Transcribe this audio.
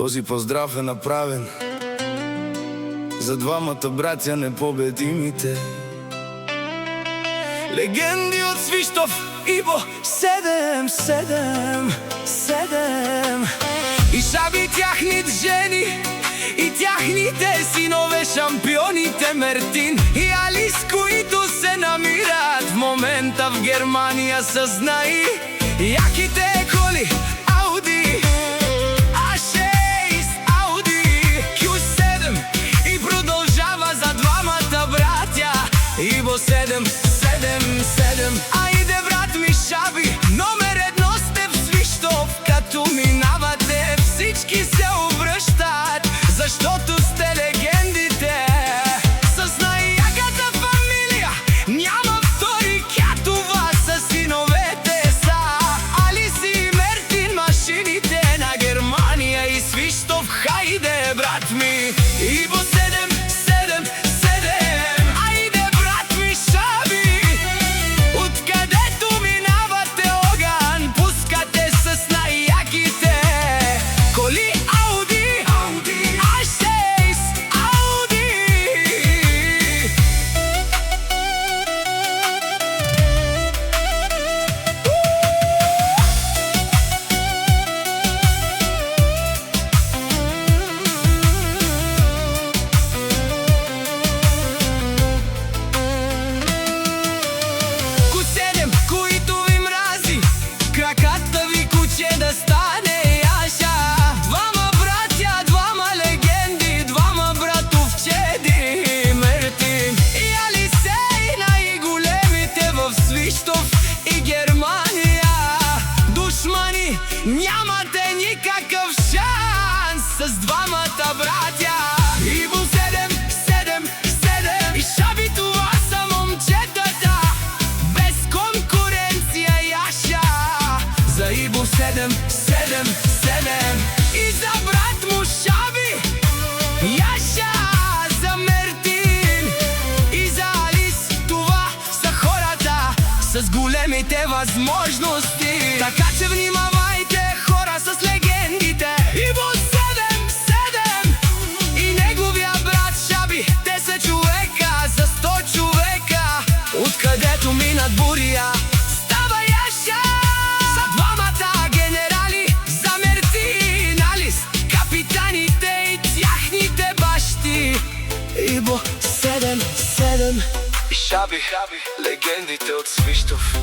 Този поздрав е направен за двамата братя непобедимите. Легенди от Свищов, Ибо 777 и Шаби тяхните жени и тяхните синове, шампионите Мертин и Алис, които се намират в момента в Германия. Съзнай яките коли Ауди, А6, Ауди, Q7 и продължава за двамата братя Ибо 777. Айде, брат ми Шаби, номер едно сте в Свищов. Като минавате, всички се обръщат, защото сте легендите. С най-яката фамилия няма втори като вас. С синовете са Алис и Мертин, машините на Германия и Свищов. Хайде, брат ми, Ибо 777. Айде, брат ми Шаби, откъдето минавате огън, пускате с най-яките коли Ауди, А6, Ауди. Q7, които ви мрази, краката ви куче да стане Яша. Двама братя, двама легенди, двама братовчеди Мертин и Алисей, най-големите в Свищов и Германия. Душмани, нямате никакъв шанс с двамата братя Ибо 777 и Шаби. Това са момчетата без конкуренция Яша. За Ибо 777 и за брат му Шаби Яша. За Мертин и за Алис, това са хората с големите възможности. Така че внимавайте, хора, с легендите Ибо 777 и неговия брат Шаби. Те са човека за 100 човека, откъдето минат буря става Яша. За двамата генерали, за Мертин, Алис, капитаните и тяхните бащи Ибо 777 и Шаби, легендите от Свищов.